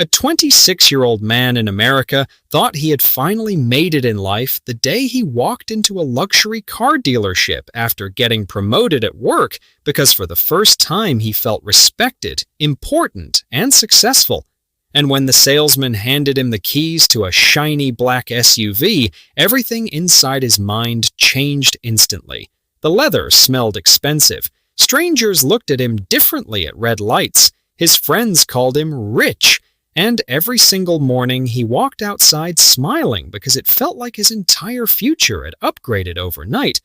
A 26-year-old man in America thought he had finally made it in life the day he walked into a luxury car dealership after getting promoted at work because for the first time he felt respected, important, and successful. And when the salesman handed him the keys to a shiny black SUV, everything inside his mind changed instantly. The leather smelled expensive. Strangers looked at him differently at red lights. His friends called him rich. And every single morning he walked outside smiling because it felt like his entire future had upgraded overnight.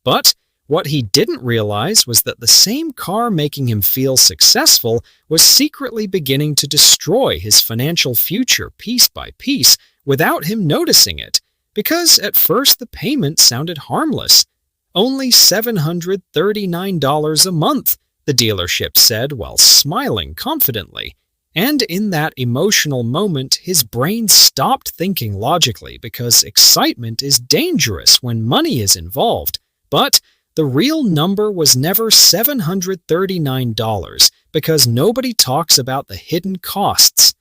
But what he didn't realize was that the same car making him feel successful was secretly beginning to destroy his financial future piece by piece without him noticing it, because at first the payment sounded harmless. Only $739 a month, the dealership said while smiling confidently. And in that emotional moment, his brain stopped thinking logically because excitement is dangerous when money is involved. But the real number was never $739 because nobody talks about the hidden costs.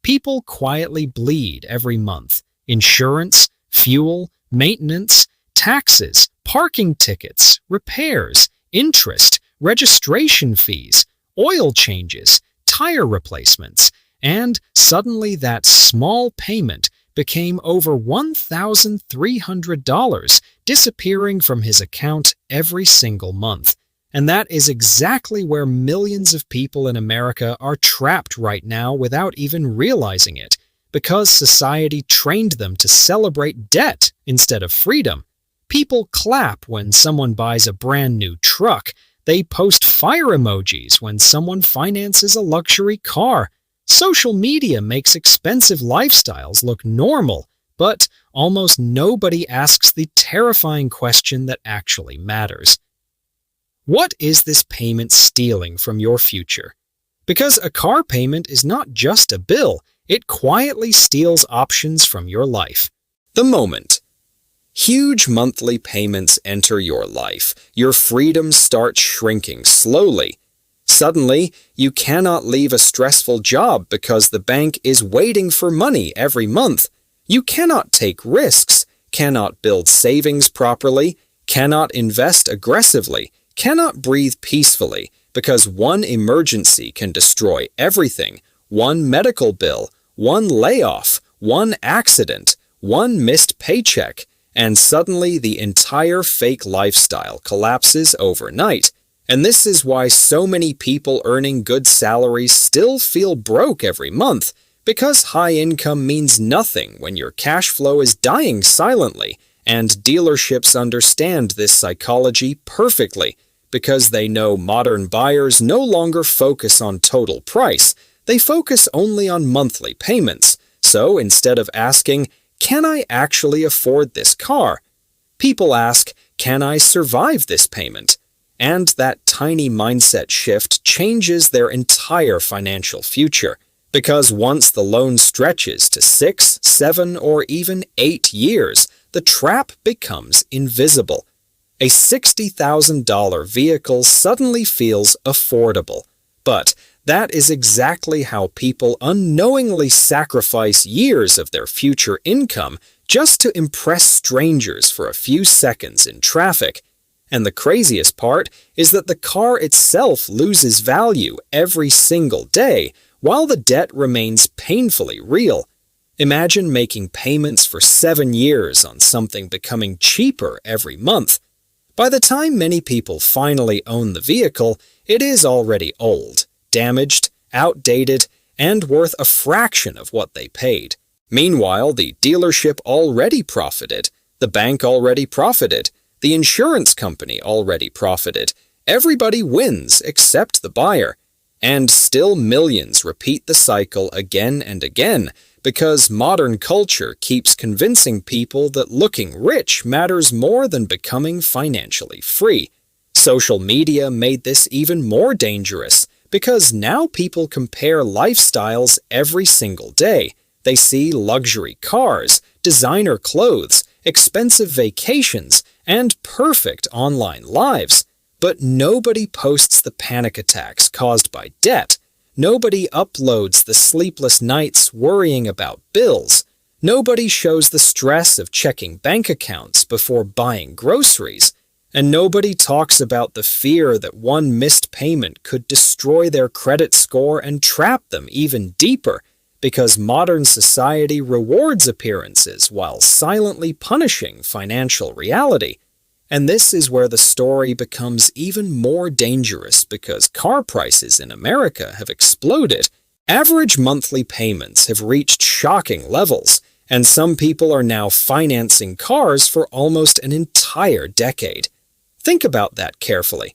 People quietly bleed every month. Insurance, fuel, maintenance, taxes, parking tickets, repairs, interest, registration fees, oil changes, tire replacements, and suddenly that small payment became over $1,300, disappearing from his account every single month. And that is exactly where millions of people in America are trapped right now without even realizing it, because society trained them to celebrate debt instead of freedom. People clap when someone buys a brand new truck. They post fire emojis when someone finances a luxury car. Social media makes expensive lifestyles look normal, but almost nobody asks the terrifying question that actually matters. What is this payment stealing from your future? Because a car payment is not just a bill, it quietly steals options from your life. The moment. Huge monthly payments enter your life. Your freedom starts shrinking slowly. Suddenly, you cannot leave a stressful job because the bank is waiting for money every month. You cannot take risks, cannot build savings properly, cannot invest aggressively, cannot breathe peacefully because one emergency can destroy everything. One medical bill, one layoff, one accident, one missed paycheck. And suddenly the entire fake lifestyle collapses overnight. And this is why so many people earning good salaries still feel broke every month, because high income means nothing when your cash flow is dying silently, and dealerships understand this psychology perfectly, because they know modern buyers no longer focus on total price, they focus only on monthly payments. So instead of asking, "Can I actually afford this car?" people ask, "Can I survive this payment?" And that tiny mindset shift changes their entire financial future. Because once the loan stretches to 6, 7, or even 8 years, the trap becomes invisible. A $60,000 vehicle suddenly feels affordable. But that is exactly how people unknowingly sacrifice years of their future income just to impress strangers for a few seconds in traffic. And the craziest part is that the car itself loses value every single day, while the debt remains painfully real. Imagine making payments for 7 years on something becoming cheaper every month. By the time many people finally own the vehicle, it is already old, damaged, outdated, and worth a fraction of what they paid. Meanwhile, the dealership already profited, the bank already profited, the insurance company already profited. Everybody wins except the buyer. And still millions repeat the cycle again and again because modern culture keeps convincing people that looking rich matters more than becoming financially free. Social media made this even more dangerous because now people compare lifestyles every single day. They see luxury cars, designer clothes, expensive vacations, and perfect online lives. But nobody posts the panic attacks caused by debt. Nobody uploads the sleepless nights worrying about bills. Nobody shows the stress of checking bank accounts before buying groceries. And nobody talks about the fear that one missed payment could destroy their credit score and trap them even deeper, because modern society rewards appearances while silently punishing financial reality. And this is where the story becomes even more dangerous because car prices in America have exploded. Average monthly payments have reached shocking levels, and some people are now financing cars for almost an entire decade. Think about that carefully.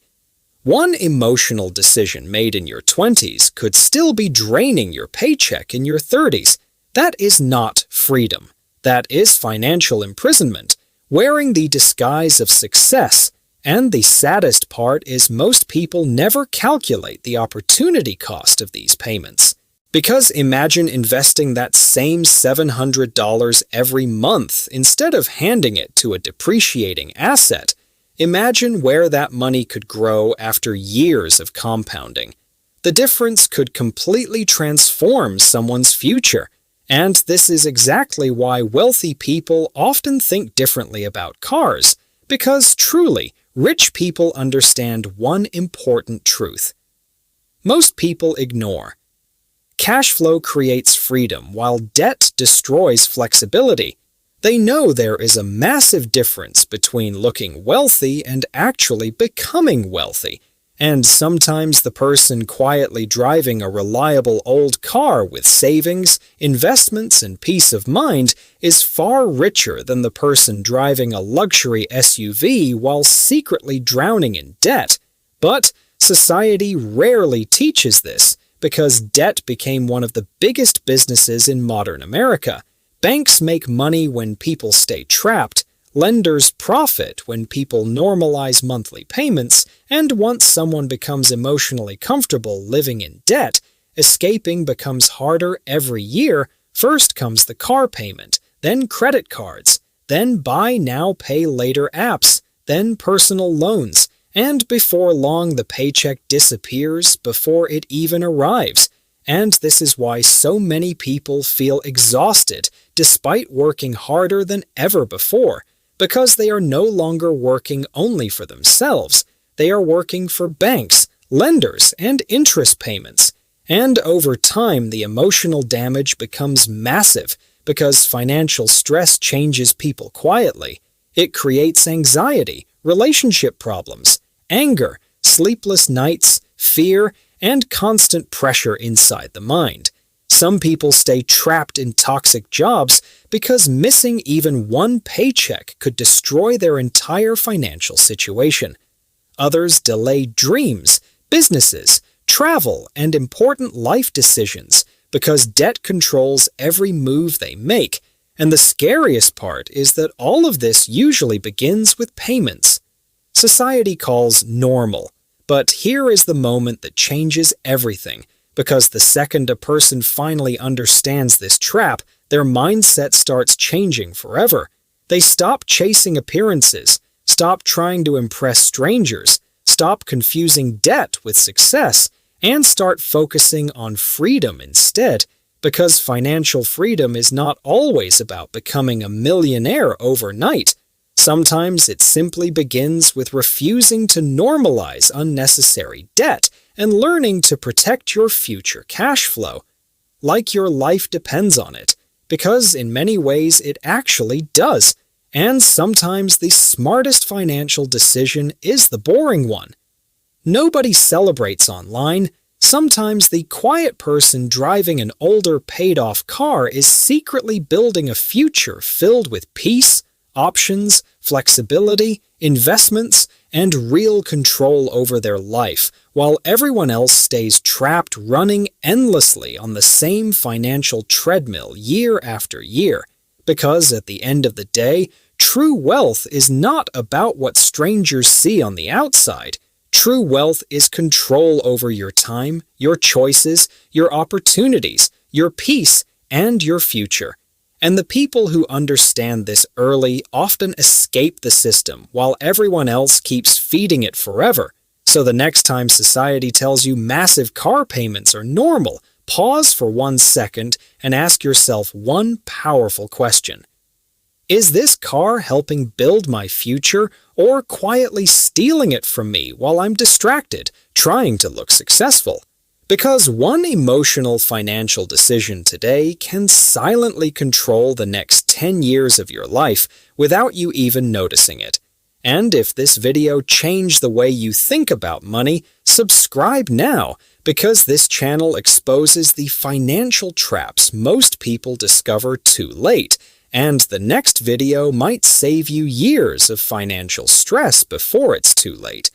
One emotional decision made in your 20s could still be draining your paycheck in your 30s. That is not freedom. That is financial imprisonment, wearing the disguise of success. And the saddest part is most people never calculate the opportunity cost of these payments. Because imagine investing that same $700 every month instead of handing it to a depreciating asset. Imagine where that money could grow after years of compounding. The difference could completely transform someone's future. And this is exactly why wealthy people often think differently about cars, because truly, rich people understand one important truth. Most people ignore. Cash flow creates freedom while debt destroys flexibility. They know there is a massive difference between looking wealthy and actually becoming wealthy. And sometimes the person quietly driving a reliable old car with savings, investments, and peace of mind is far richer than the person driving a luxury SUV while secretly drowning in debt. But society rarely teaches this because debt became one of the biggest businesses in modern America. Banks make money when people stay trapped. Lenders profit when people normalize monthly payments, and once someone becomes emotionally comfortable living in debt, escaping becomes harder every year. First comes the car payment, then credit cards, then buy now, pay later apps, then personal loans, and before long the paycheck disappears before it even arrives. And this is why so many people feel exhausted despite working harder than ever before. Because they are no longer working only for themselves. They are working for banks, lenders, and interest payments. And over time, the emotional damage becomes massive because financial stress changes people quietly. It creates anxiety, relationship problems, anger, sleepless nights, fear, and constant pressure inside the mind. Some people stay trapped in toxic jobs because missing even one paycheck could destroy their entire financial situation. Others delay dreams, businesses, travel, and important life decisions because debt controls every move they make. And the scariest part is that all of this usually begins with payments. Society calls normal, but here is the moment that changes everything. Because the second a person finally understands this trap, their mindset starts changing forever. They stop chasing appearances, stop trying to impress strangers, stop confusing debt with success, and start focusing on freedom instead. Because financial freedom is not always about becoming a millionaire overnight. Sometimes it simply begins with refusing to normalize unnecessary debt and learning to protect your future cash flow, like your life depends on it, because in many ways it actually does, and sometimes the smartest financial decision is the boring one. Nobody celebrates online. Sometimes the quiet person driving an older paid-off car is secretly building a future filled with peace, options, flexibility, investments, and real control over their life, while everyone else stays trapped running endlessly on the same financial treadmill year after year. Because at the end of the day, true wealth is not about what strangers see on the outside. True wealth is control over your time, your choices, your opportunities, your peace, and your future. And the people who understand this early often escape the system while everyone else keeps feeding it forever. So the next time society tells you massive car payments are normal, pause for 1 second and ask yourself one powerful question. Is this car helping build my future or quietly stealing it from me while I'm distracted, trying to look successful? Because one emotional financial decision today can silently control the next 10 years of your life without you even noticing it. And if this video changed the way you think about money, subscribe now, because this channel exposes the financial traps most people discover too late, and the next video might save you years of financial stress before it's too late.